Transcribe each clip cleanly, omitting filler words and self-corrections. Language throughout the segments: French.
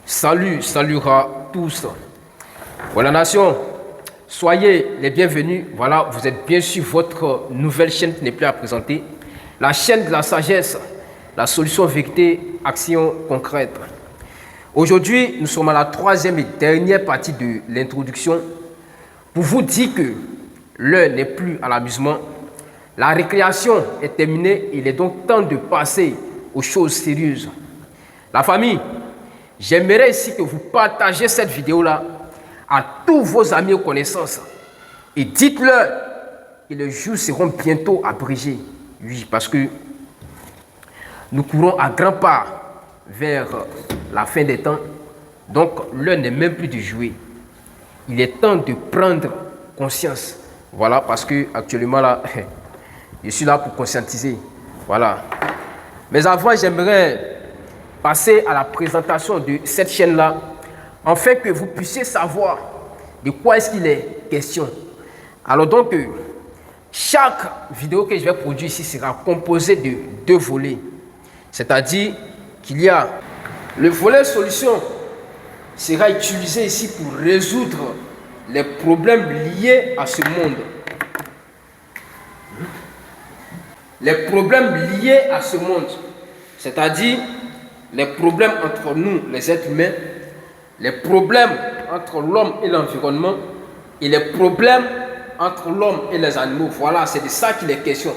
Saluera tous. Voilà nation, soyez les bienvenus. Voilà, vous êtes bien sûr votre nouvelle chaîne qui n'est plus à présenter. La chaîne de la sagesse, la solution vérité, action concrète. Aujourd'hui, nous sommes à la troisième et dernière partie de l'introduction pour vous dire que l'heure n'est plus à l'amusement. La récréation est terminée, il est donc temps de passer aux choses sérieuses. La famille, j'aimerais ici que vous partagez cette vidéo-là à tous vos amis et connaissances et dites-leur que les jours seront bientôt abrégés. Oui, parce que nous courons à grands pas vers la fin des temps. Donc, l'heure n'est même plus de jouer. Il est temps de prendre conscience. Voilà, parce que actuellement là, je suis là pour conscientiser. Voilà. Mais avant, j'aimerais passer à la présentation de cette chaîne-là, afin que vous puissiez savoir de quoi est-ce qu'il est question. Alors donc, chaque vidéo que je vais produire ici sera composée de deux volets. C'est-à-dire qu'il y a le volet solution sera utilisé ici pour résoudre les problèmes liés à ce monde. Les problèmes liés à ce monde, c'est-à-dire les problèmes entre nous, les êtres humains, les problèmes entre l'homme et l'environnement et les problèmes entre l'homme et les animaux. Voilà, c'est de ça qu'il est question.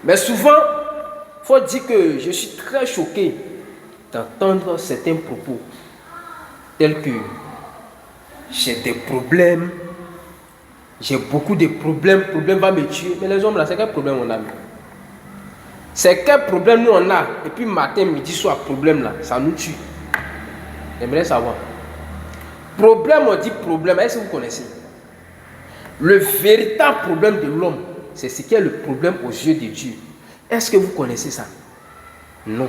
Mais souvent, il faut dire que je suis très choqué d'entendre certains propos tels que j'ai des problèmes, j'ai beaucoup de problèmes, le problème va me tuer. Mais les hommes là, c'est quel problème on a? C'est quel problème nous on a? Et puis matin, midi, soir, problème là, ça nous tue. J'aimerais savoir. Problème, on dit problème. Est-ce que vous connaissez? Le véritable problème de l'homme, c'est ce qui est le problème aux yeux de Dieu. Est-ce que vous connaissez ça? Non.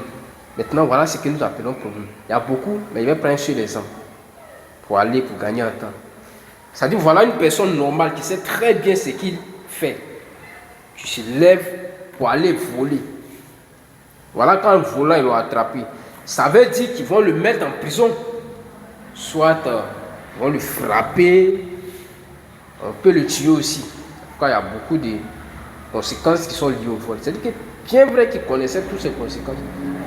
Maintenant, voilà ce que nous appelons problème. Il y a beaucoup, mais je vais prendre sur les exemples pour gagner un temps. C'est-à-dire, voilà une personne normale qui sait très bien ce qu'il fait. Tu se lèves pour aller voler. Voilà quand un volant il l'a attrapé. Ça veut dire qu'ils vont le mettre en prison. Soit ils vont le frapper, on peut le tuer aussi. Quand il y a beaucoup de conséquences qui sont liées au vol. C'est-à-dire que bien vrai qu'ils connaissaient toutes ces conséquences.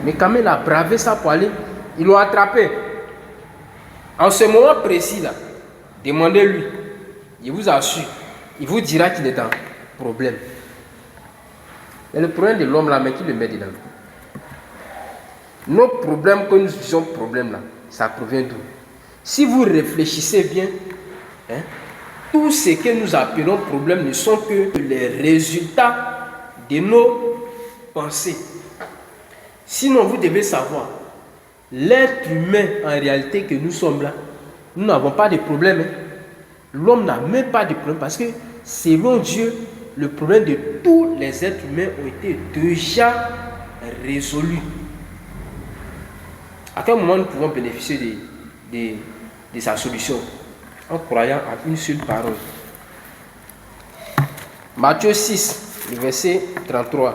Mais quand même il a bravé ça pour aller, ils l'ont attrapé. En ce moment précis là, demandez-lui. Il vous assure, il vous dira qu'il est dans problème. Mais le problème de l'homme là, mais qui le met dedans? Nos problèmes que nous disons problème là, ça provient d'où? Si vous réfléchissez bien, tout ce que nous appelons problème ne sont que les résultats de nos pensées. Sinon, vous devez savoir, l'être humain en réalité que nous sommes là, nous n'avons pas de problème. L'homme n'a même pas de problème parce que selon Dieu, le problème de tous les êtres humains ont été déjà résolus. À quel moment nous pouvons bénéficier de sa solution? En croyant à une seule parole. Matthieu 6, le verset 33.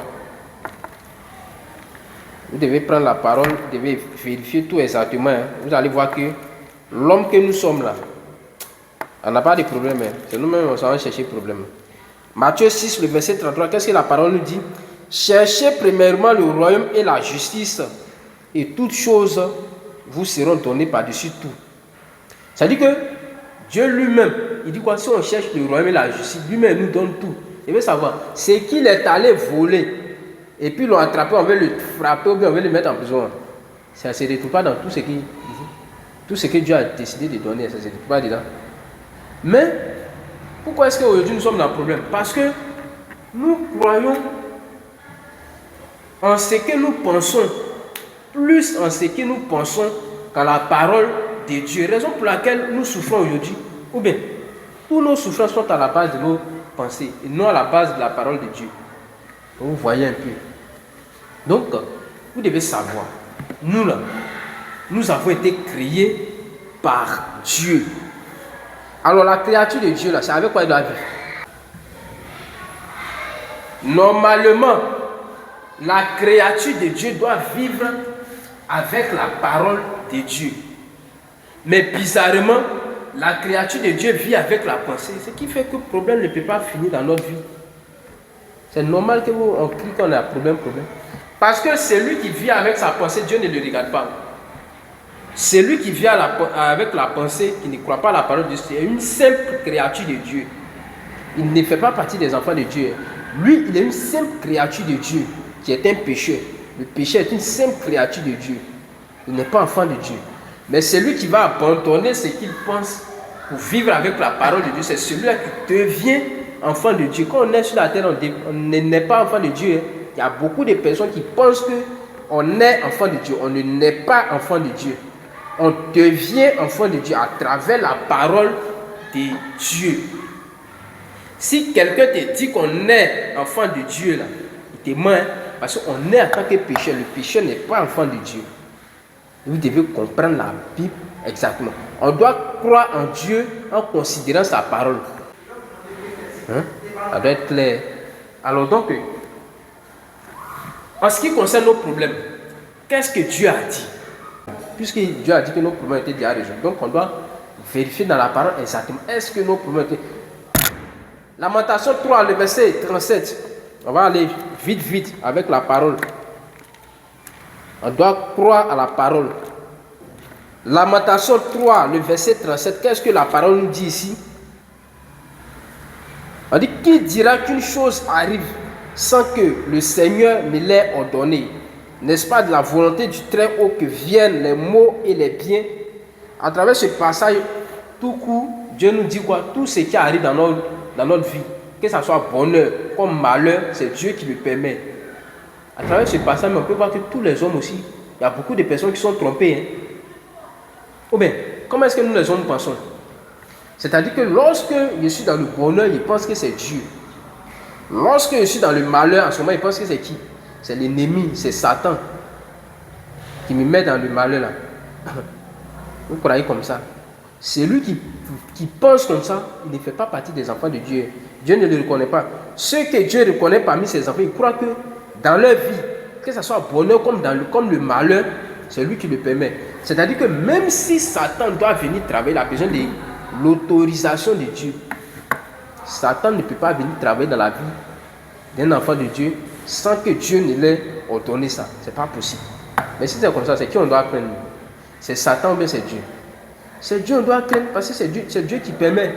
Vous devez prendre la parole, vous devez vérifier tout exactement. Vous allez voir que l'homme que nous sommes là, on n'a pas de problème. C'est nous-mêmes qui allons chercher le problème. Matthieu 6, le verset 33, qu'est-ce que la parole nous dit? Cherchez premièrement le royaume et la justice, et toutes choses vous seront données par-dessus tout. C'est-à-dire que Dieu lui-même, il dit quoi? Si on cherche le royaume et la justice, lui-même nous donne tout. Il veut savoir, c'est qu'il est allé voler, et puis l'ont attrapé, on veut le frapper, ou bien on veut le mettre en prison. Ça ne se retrouve pas dans tout ce qui, tout ce que Dieu a décidé de donner, ça ne se retrouve pas dedans. Mais, pourquoi est-ce qu'aujourd'hui nous sommes dans le problème? Parce que nous croyons en ce que nous pensons, plus en ce que nous pensons qu'à la parole de Dieu. Raison pour laquelle nous souffrons aujourd'hui. Ou bien, tous nos souffrances sont à la base de nos pensées et non à la base de la parole de Dieu. Donc, vous voyez un peu. Donc, vous devez savoir, nous là, nous avons été créés par Dieu. Alors la créature de Dieu là, c'est avec quoi il doit vivre? Normalement, la créature de Dieu doit vivre avec la parole de Dieu. Mais bizarrement, la créature de Dieu vit avec la pensée. Ce qui fait que le problème ne peut pas finir dans notre vie. C'est normal qu'on crie qu'on a un problème. Parce que celui qui vit avec sa pensée, Dieu ne le regarde pas. Celui qui vit avec la pensée, qui ne croit pas à la parole de Dieu, c'est une simple créature de Dieu. Il ne fait pas partie des enfants de Dieu. Lui, il est une simple créature de Dieu, qui est un pécheur. Le pécheur est une simple créature de Dieu. Il n'est pas enfant de Dieu. Mais celui qui va abandonner ce qu'il pense pour vivre avec la parole de Dieu, c'est celui-là qui devient enfant de Dieu. Quand on est sur la terre, on n'est pas enfant de Dieu. Il y a beaucoup de personnes qui pensent qu'on est enfant de Dieu. On ne naît pas enfant de Dieu. On devient enfant de Dieu à travers la parole de Dieu. Si quelqu'un te dit qu'on est enfant de Dieu, là, il te ment, parce qu'on est en tant que pécheur. Le pécheur n'est pas enfant de Dieu. Vous devez comprendre la Bible exactement. On doit croire en Dieu en considérant sa parole. Ça doit être clair. Alors donc, en ce qui concerne nos problèmes, qu'est-ce que Dieu a dit? Puisque Dieu a dit que nos problèmes étaient déjà résolus, donc on doit vérifier dans la parole exactement. Est-ce que nos problèmes étaient... Lamentation 3, le verset 37. On va aller vite avec la parole. On doit croire à la parole. Lamentation 3, le verset 37. Qu'est-ce que la parole nous dit ici? On dit, qui dira qu'une chose arrive sans que le Seigneur me l'ait ordonné? N'est-ce pas de la volonté du Très-Haut que viennent les maux et les biens? À travers ce passage, tout coup, Dieu nous dit quoi? Tout ce qui arrive dans notre vie, que ce soit bonheur comme malheur, c'est Dieu qui le permet. À travers ce passage, on peut voir que tous les hommes aussi, il y a beaucoup de personnes qui sont trompées. Ou bien, comment est-ce que nous les hommes pensons? C'est-à-dire que lorsque je suis dans le bonheur, je pense que c'est Dieu. Lorsque je suis dans le malheur, en ce moment, je pense que c'est qui? C'est l'ennemi, c'est Satan qui me met dans le malheur là. Vous croyez comme ça? Celui qui pense comme ça, il ne fait pas partie des enfants de Dieu. Dieu ne le reconnaît pas. Ceux que Dieu reconnaît parmi ses enfants, ils croient que dans leur vie, que ce soit bonheur comme le malheur, c'est lui qui le permet. C'est-à-dire que même si Satan doit venir travailler, il a besoin de l'autorisation de Dieu. Satan ne peut pas venir travailler dans la vie d'un enfant de Dieu sans que Dieu ne l'ait ordonné ça. Ce n'est pas possible. Mais si c'est comme ça, c'est qui on doit craindre? C'est Satan ou bien c'est Dieu? C'est Dieu on doit craindre parce que c'est Dieu qui permet.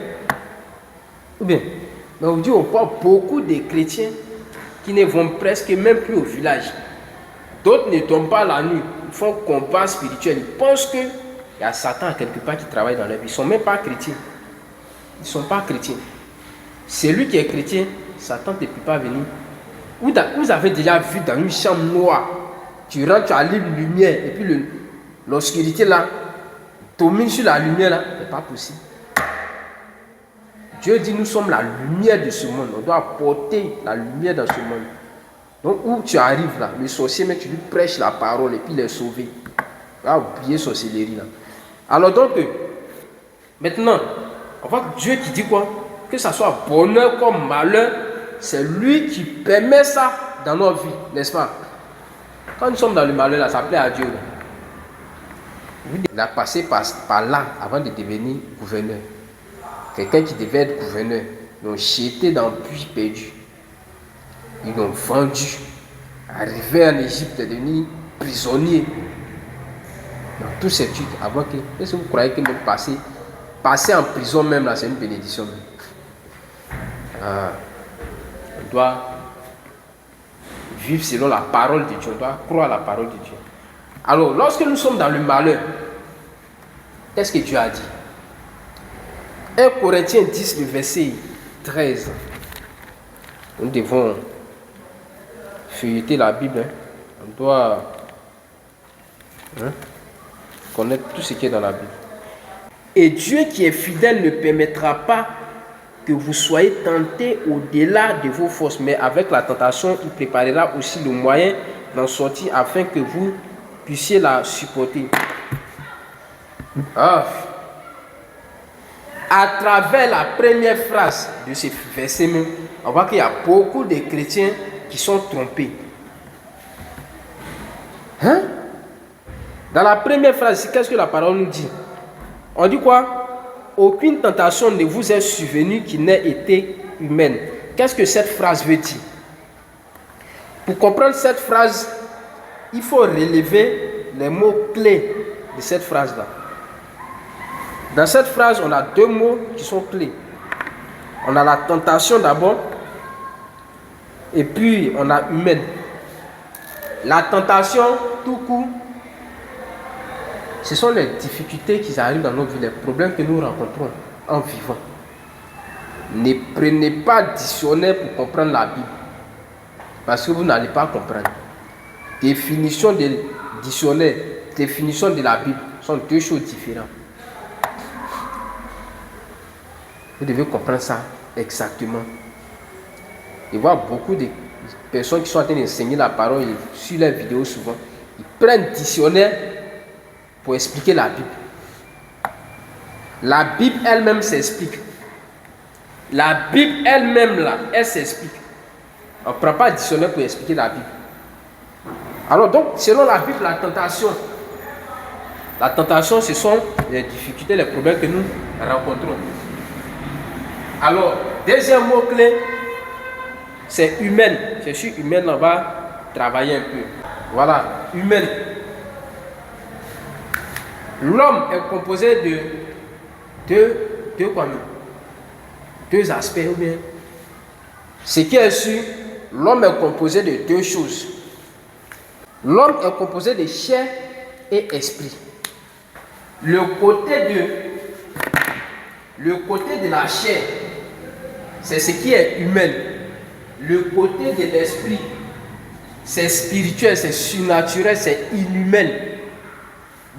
Ou bien, mais aujourd'hui on voit beaucoup de chrétiens qui ne vont presque même plus au village. D'autres ne tombent pas la nuit. Ils font combat spirituel. Ils pensent qu'il y a Satan quelque part qui travaille dans leur vie. Ils ne sont même pas chrétiens. Ils ne sont pas chrétiens. Celui qui est chrétien, Satan ne peut pas venir. Vous avez déjà vu dans une chambre noire, tu rentres, tu allumes une lumière, et puis l'obscurité là, domine sur la lumière là, ce n'est pas possible. Dieu dit, nous sommes la lumière de ce monde. On doit apporter la lumière dans ce monde. Donc, où tu arrives là, le sorcier, mais tu lui prêches la parole et puis il est sauvé. Tu vas oublier sorcellerie là. Alors donc, maintenant, on voit que Dieu qui dit quoi? Que ce soit bonheur comme malheur, c'est lui qui permet ça dans notre vie, n'est-ce pas? Quand nous sommes dans le malheur là, ça plaît à Dieu. Là. Il a passé par là avant de devenir gouverneur. Quelqu'un qui devait être gouverneur, ils l'ont jeté dans le puits perdu. Ils l'ont vendu. Arrivé en Égypte, devenu prisonnier. Dans tous ces trucs, avant que. Est-ce que vous croyez que même passer en prison même là, c'est une bénédiction même? On doit vivre selon la parole de Dieu. On doit croire à la parole de Dieu. Alors, lorsque nous sommes dans le malheur, qu'est-ce que Dieu a dit? 1 Corinthiens 10, le verset 13. Nous devons feuilleter la Bible. On doit connaître tout ce qui est dans la Bible. Et Dieu qui est fidèle ne permettra pas que vous soyez tentés au-delà de vos forces, mais avec la tentation, il préparera aussi le moyen d'en sortir afin que vous puissiez la supporter. À travers la première phrase de ce verset même, on voit qu'il y a beaucoup de chrétiens qui sont trompés. Dans la première phrase, qu'est-ce que la parole nous dit? On dit quoi? Aucune tentation ne vous est survenue qui n'ait été humaine. Qu'est-ce que cette phrase veut dire? Pour comprendre cette phrase, il faut relever les mots clés de cette phrase-là. Dans cette phrase, on a deux mots qui sont clés. On a la tentation d'abord, et puis on a humaine. La tentation, tout court, ce sont les difficultés qui arrivent dans notre vie, les problèmes que nous rencontrons en vivant. Ne prenez pas dictionnaire pour comprendre la Bible, parce que vous n'allez pas comprendre. Définition de dictionnaire, définition de la Bible sont deux choses différentes. Vous devez comprendre ça exactement. Je vois beaucoup de personnes qui sont en train d'enseigner la parole sur les vidéos souvent. Ils prennent dictionnaire pour expliquer la Bible. La Bible elle-même s'explique. La Bible elle-même là, elle s'explique. On ne prend pas dictionnaire pour expliquer la Bible. Alors donc, selon la Bible, la tentation, ce sont les difficultés, les problèmes que nous rencontrons. Alors, deuxième mot-clé, c'est humaine. Je suis humaine, on va travailler un peu. Voilà, humaine. L'homme est composé de deux aspects. Ou bien, ce qui est sûr, l'homme est composé de deux choses. L'homme est composé de chair et esprit. Le côté de la chair, c'est ce qui est humain. Le côté de l'esprit, c'est spirituel, c'est surnaturel, c'est inhumain.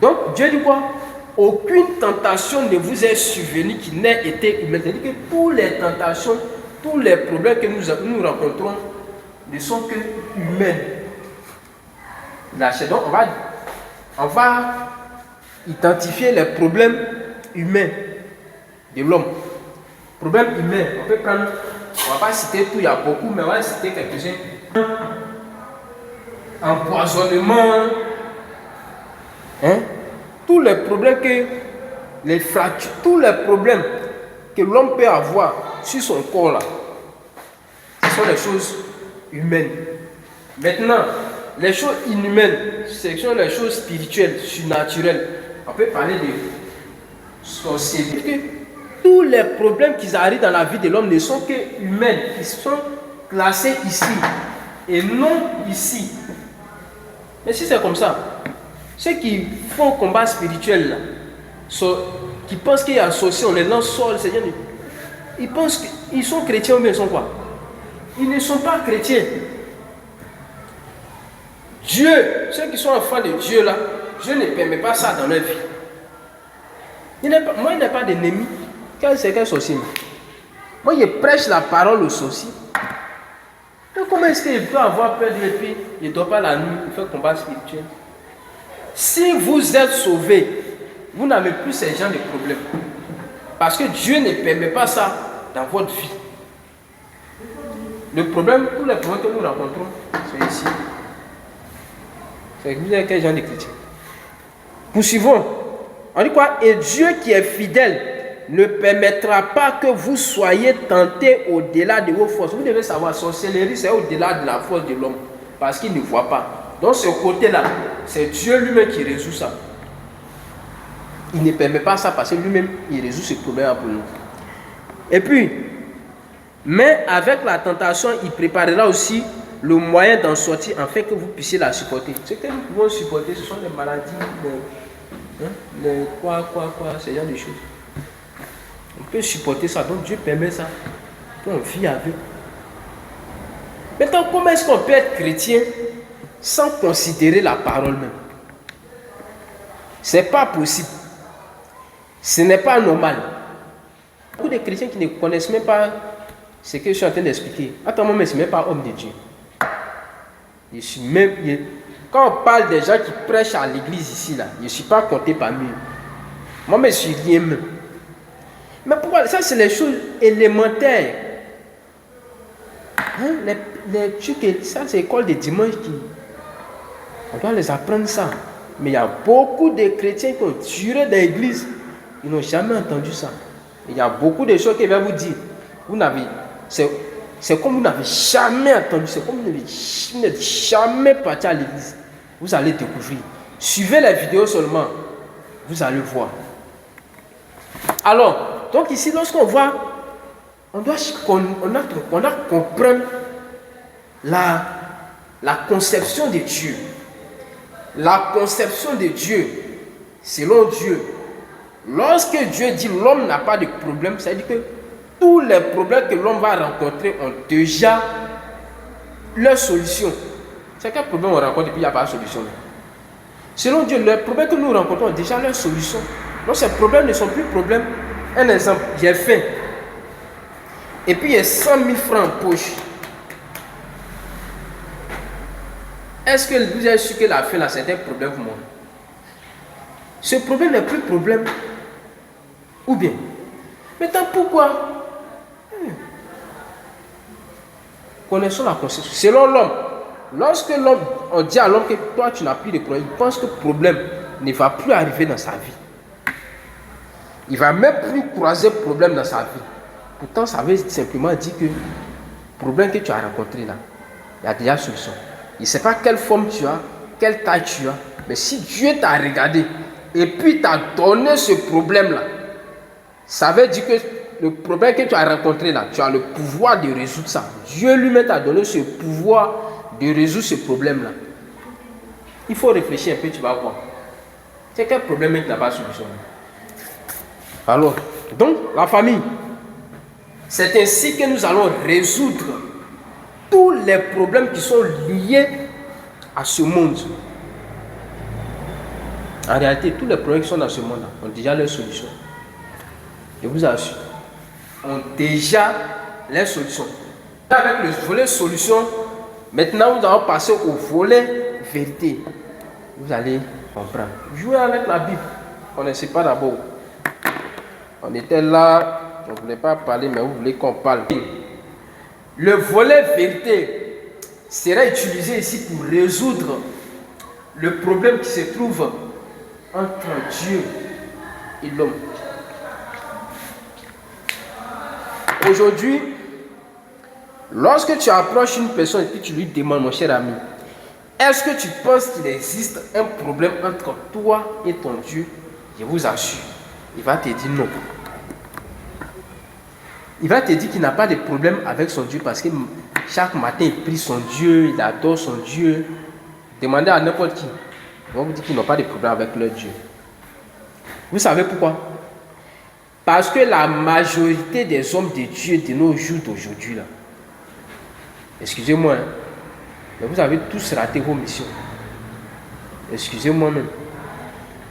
Donc Dieu dit quoi? Aucune tentation ne vous est survenue qui n'ait été humaine. C'est-à-dire que toutes les tentations, tous les problèmes que nous rencontrons ne sont que humains. Donc on va identifier les problèmes humains de l'homme. Problèmes humains, on peut prendre, on ne va pas citer tout, il y a beaucoup, mais on va citer quelques-uns. Empoisonnement, tous les problèmes les fractures, tous les problèmes que l'homme peut avoir sur son corps là, ce sont les choses humaines. Maintenant, les choses inhumaines, ce sont les choses spirituelles, surnaturelles. On peut parler de sorcellerie. Tous les problèmes qui arrivent dans la vie de l'homme ne sont que humains. Ils sont classés ici et non ici. Mais si c'est comme ça, ceux qui font combat spirituel, là, qui pensent qu'il y a un sorcier, on les lance sur le Seigneur, ils pensent qu'ils sont chrétiens ou bien ils sont quoi? Ils ne sont pas chrétiens. Dieu, ceux qui sont enfants de Dieu là, Dieu ne permet pas ça dans leur vie. Moi, il n'y a pas d'ennemi. C'est quel sorcier? Moi, je prêche la parole aux sorciers. Comment est-ce qu'il peut avoir peur de l'épée? Il ne dort pas la nuit, il fait combat spirituel. Si vous êtes sauvés, vous n'avez plus ce genre de problème. Parce que Dieu ne permet pas ça dans votre vie. Le problème, tous les problèmes que nous rencontrons, c'est ici. C'est que vous êtes quel genre de chrétien? Poursuivons. On dit quoi? Et Dieu qui est fidèle ne permettra pas que vous soyez tentés au-delà de vos forces. Vous devez savoir, sorcellerie, c'est au-delà de la force de l'homme. Parce qu'il ne voit pas. Donc ce côté-là, c'est Dieu lui-même qui résout ça. Il ne permet pas ça parce que lui-même, il résout ce problème pour nous. Et puis, mais avec la tentation, il préparera aussi le moyen d'en sortir afin que vous puissiez la supporter. Ce que nous pouvons supporter, ce sont les maladies, ce genre de choses. On peut supporter ça, donc Dieu permet ça. On vit avec. Maintenant, comment est-ce qu'on peut être chrétien sans considérer la parole même? Ce n'est pas possible. Ce n'est pas normal. Beaucoup de chrétiens qui ne connaissent même pas ce que je suis en train d'expliquer. Attends, moi, je ne suis même pas homme de Dieu. Quand on parle des gens qui prêchent à l'église ici, là, je ne suis pas compté parmi eux. Moi, je suis rien même. Mais pourquoi? Ça, c'est les choses élémentaires. Les trucs, ça, c'est l'école de dimanche qui. On doit les apprendre ça. Mais il y a beaucoup de chrétiens qui ont duré dans l'église Ils n'ont jamais entendu ça. Il y a beaucoup de choses qu'ils vont vous dire. C'est comme vous n'avez jamais entendu, c'est comme vous n'êtes jamais parti à l'église. Vous allez découvrir. Suivez les vidéos seulement, vous allez voir. Alors, donc ici, lorsqu'on voit, on doit comprendre la conception de Dieu. La conception de Dieu, selon Dieu. Lorsque Dieu dit l'homme n'a pas de problème, ça veut dire que tous les problèmes que l'homme va rencontrer ont déjà leur solution. C'est quel problème on rencontre et puis il n'y a pas de solution. Selon Dieu, les problèmes que nous rencontrons ont déjà leur solution. Donc ces problèmes ne sont plus problèmes. Un exemple, j'ai faim. Et puis il y a 100 000 francs en poche. Est-ce que vous avez su que la faim, là, c'est un problème pour moi? Ce problème n'est plus problème. Ou bien? Maintenant, pourquoi? Connaissons la conception. Selon l'homme, lorsque l'homme, on dit à l'homme que toi tu n'as plus de problème, il pense que le problème ne va plus arriver dans sa vie. Il ne va même plus croiser problème dans sa vie. Pourtant, ça veut simplement dire que le problème que tu as rencontré là, il y a déjà solution. Il ne sait pas quelle forme tu as, quelle taille tu as, mais si Dieu t'a regardé et puis t'a donné ce problème là, ça veut dire que le problème que tu as rencontré là, tu as le pouvoir de résoudre ça. Dieu lui-même t'a donné ce pouvoir de résoudre ce problème-là. Il faut réfléchir un peu, tu vas voir. C'est quel problème qui n'a pas de solution? Alors, donc, la famille, c'est ainsi que nous allons résoudre tous les problèmes qui sont liés à ce monde. En réalité, tous les problèmes qui sont dans ce monde-là ont déjà leur solution. Je vous assure. Ont déjà les solutions. Avec le volet solution, maintenant nous allons passer au volet vérité. Vous allez comprendre. Jouez avec la Bible. On ne sait pas d'abord. On était là, on ne voulait pas parler, mais vous voulez qu'on parle. Le volet vérité sera utilisé ici pour résoudre le problème qui se trouve entre Dieu et l'homme. Aujourd'hui, lorsque tu approches une personne et puis tu lui demandes, mon cher ami, est-ce que tu penses qu'il existe un problème entre toi et ton Dieu? Je vous assure, il va te dire non. Il va te dire qu'il n'a pas de problème avec son Dieu parce que chaque matin il prie son Dieu, il adore son Dieu. Demandez à n'importe qui. Ils vont vous dire qu'ils n'ont pas de problème avec leur Dieu. Vous savez pourquoi? Parce que la majorité des hommes de Dieu de nos jours d'aujourd'hui, là, excusez-moi, hein, mais vous avez tous raté vos missions. Excusez-moi même.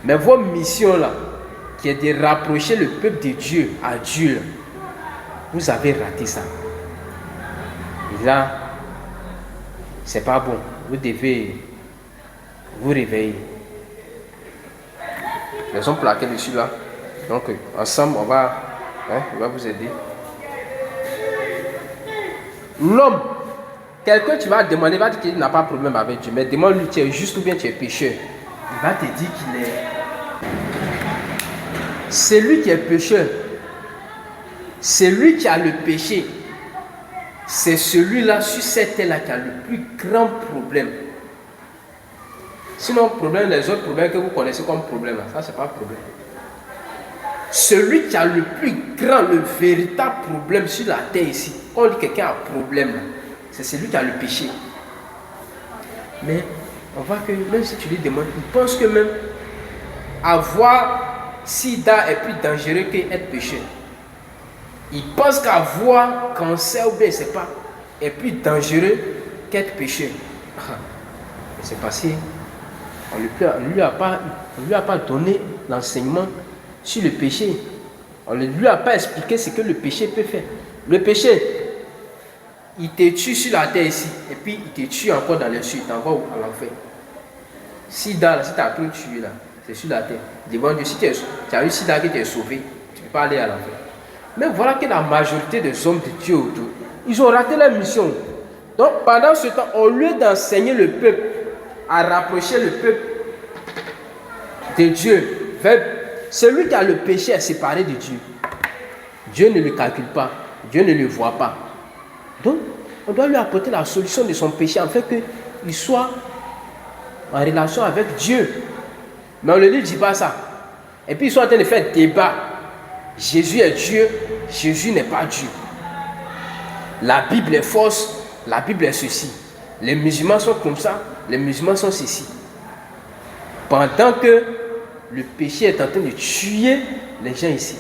Mais vos missions là, qui est de rapprocher le peuple de Dieu à Dieu, là, vous avez raté ça. Et là, c'est pas bon. Vous devez vous réveiller. Les hommes pour lesquels je suis là. Donc, ensemble, on va vous aider. L'homme, quelqu'un, tu vas demander, il va dire qu'il n'a pas de problème avec Dieu, mais demande-lui, tu es juste ou bien tu es pécheur. Il va te dire qu'il est. C'est lui qui est pécheur. C'est lui qui a le péché. C'est celui-là, sur cette terre-là, qui a le plus grand problème. Sinon, problème, les autres problèmes que vous connaissez comme problème, ça, c'est pas un problème. Celui qui a le plus grand, le véritable problème sur la terre ici, quand on dit quelqu'un a un problème, c'est celui qui a le péché. Mais on voit que même si tu lui demandes, il pense que même avoir sida est plus dangereux qu'être pécheur. Il pense qu'avoir cancer ou bien, c'est pas, est plus dangereux qu'être pécheur. C'est passé. On ne lui a pas donné l'enseignement sur le péché. On ne lui a pas expliqué ce que le péché peut faire. Le péché, il te tue sur la terre ici, et puis il te tue encore dans les cieux, il t'envoie à l'enfer. Si tu as tout tué là, c'est sur la terre. Devant Dieu, si tu as eu sida qui t'est sauvé, tu ne peux pas aller à l'enfer. Mais voilà que la majorité des hommes de Dieu autour, ils ont raté leur mission. Donc pendant ce temps, au lieu d'enseigner le peuple à rapprocher le peuple de Dieu vers celui qui a le péché est séparé de Dieu. Dieu ne le calcule pas. Dieu ne le voit pas. Donc, on doit lui apporter la solution de son péché afin qu'il soit en relation avec Dieu. Mais on ne lui dit pas ça. Et puis ils sont en train de faire débat. Jésus est Dieu, Jésus n'est pas Dieu. La Bible est fausse, la Bible est ceci. Les musulmans sont comme ça, les musulmans sont ceci. Pendant que le péché est en train de tuer les gens ici.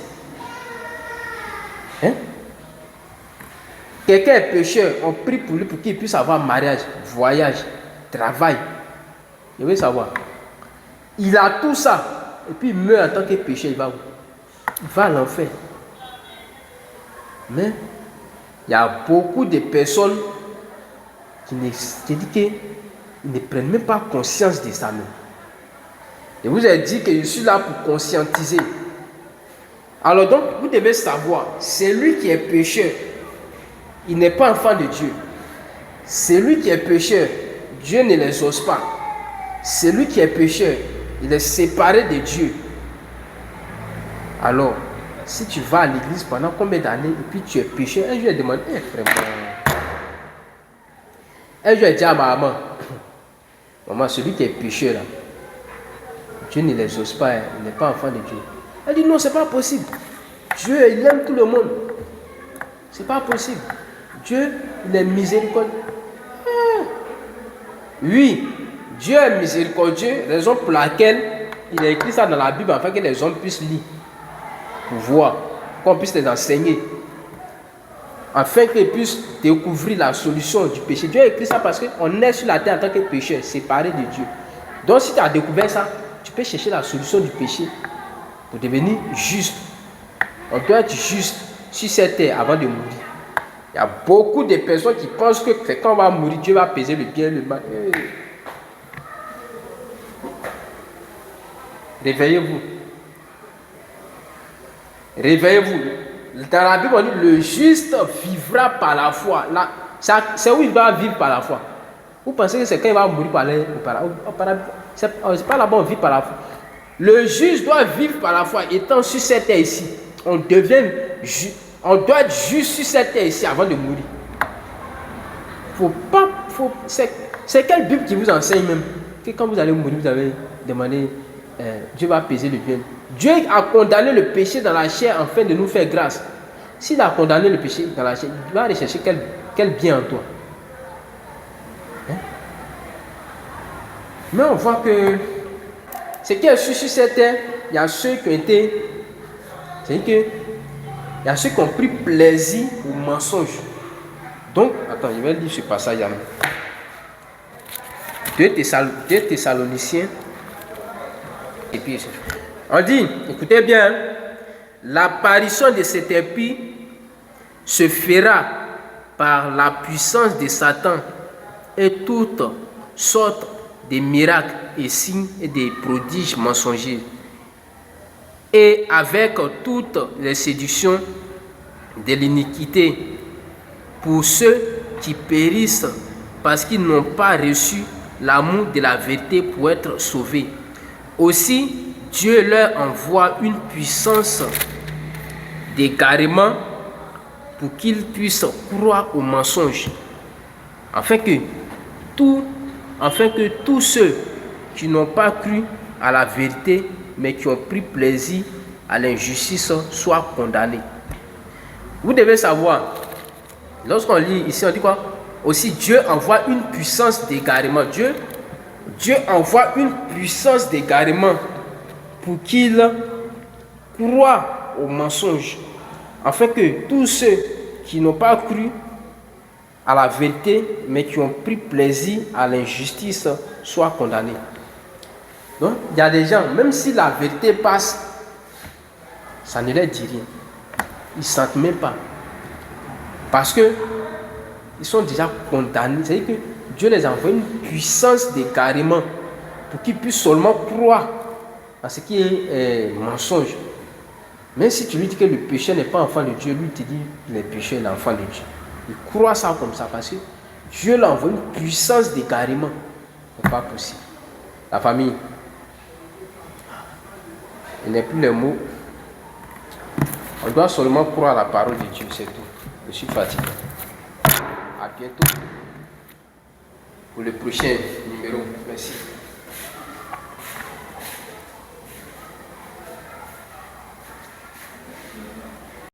Hein? Quelqu'un est pécheur, on prie pour lui pour qu'il puisse avoir mariage, voyage, travail. Je veux savoir. Il a tout ça, et puis il meurt en tant que pécheur, il va où? Il va à l'enfer. Mais il y a beaucoup de personnes qui ne prennent même pas conscience de ça même. Je vous ai dit que je suis là pour conscientiser. Alors donc, vous devez savoir, c'est lui qui est pécheur, il n'est pas enfant de Dieu. C'est lui qui est pécheur, Dieu ne l'exauce pas. C'est lui qui est pécheur, il est séparé de Dieu. Alors, si tu vas à l'église pendant combien d'années et puis tu es pécheur, un jour je demande, frère, un jour je dis à ma maman, maman, celui qui est pécheur là, Dieu ne l'exauce pas, il n'est pas enfant de Dieu. Elle dit non, c'est pas possible. Dieu, il aime tout le monde. C'est pas possible. Dieu, il est miséricordieux. Oui, Dieu est miséricordieux, raison pour laquelle il a écrit ça dans la Bible afin que les hommes puissent lire, pour voir, qu'on puisse les enseigner, afin qu'ils puissent découvrir la solution du péché. Dieu a écrit ça parce qu'on est sur la terre en tant que pécheur, séparé de Dieu. Donc si tu as découvert ça, tu peux chercher la solution du péché pour devenir juste. On doit être juste sur cette terre avant de mourir. Il y a beaucoup de personnes qui pensent que quand on va mourir, Dieu va peser le bien et le mal. Réveillez-vous. Réveillez-vous. Dans la Bible, on dit le juste vivra par la foi. Là, c'est où il va vivre par la foi. Vous pensez que c'est quand il va mourir par la c'est pas là-bas on vit par la foi. Le juste doit vivre par la foi. Étant sur cette terre ici, on doit être juste sur cette terre ici avant de mourir. C'est quelle Bible qui vous enseigne même que quand vous allez mourir, vous allez demander Dieu va peser le bien. Dieu a condamné le péché dans la chair afin de nous faire grâce. S'il a condamné le péché dans la chair, il va aller chercher quel bien en toi. Hein? Mais on voit que ce qui est sur cette terre, il y a ceux qui ont été, c'est-à-dire que il y a ceux qui ont pris plaisir au mensonge. Donc, attends, je vais lire ce passage. 2 Thessaloniciens. Et puis, on dit, écoutez bien, l'apparition de cette épée se fera par la puissance de Satan et toutes sortes de miracles et signes et des prodiges mensongers, et avec toutes les séductions de l'iniquité pour ceux qui périssent parce qu'ils n'ont pas reçu l'amour de la vérité pour être sauvés. Aussi, Dieu leur envoie une puissance d'égarement pour qu'ils puissent croire au mensonge, afin que tous ceux qui n'ont pas cru à la vérité, mais qui ont pris plaisir à l'injustice, soient condamnés. Vous devez savoir, lorsqu'on lit ici, on dit quoi? Aussi, Dieu envoie une puissance d'égarement. Dieu envoie une puissance d'égarement pour qu'ils croient au mensonge, afin que tous ceux qui n'ont pas cru à la vérité, mais qui ont pris plaisir à l'injustice, soient condamnés. Donc, il y a des gens, même si la vérité passe, ça ne leur dit rien. Ils ne sentent même pas. Parce que ils sont déjà condamnés. C'est-à-dire que Dieu les envoie une puissance d'égarement pour qu'ils puissent seulement croire à ce qui est mensonge. Même si tu lui dis que le péché n'est pas enfant de Dieu, lui te dit que le péché est l'enfant de Dieu. Il croit ça comme ça parce que Dieu l'envoie une puissance d'égarement. Ce n'est pas possible. La famille. Je n'ai plus les mots. On doit seulement croire à la parole de Dieu, c'est tout. Je suis fatigué. À bientôt pour le prochain numéro. Merci.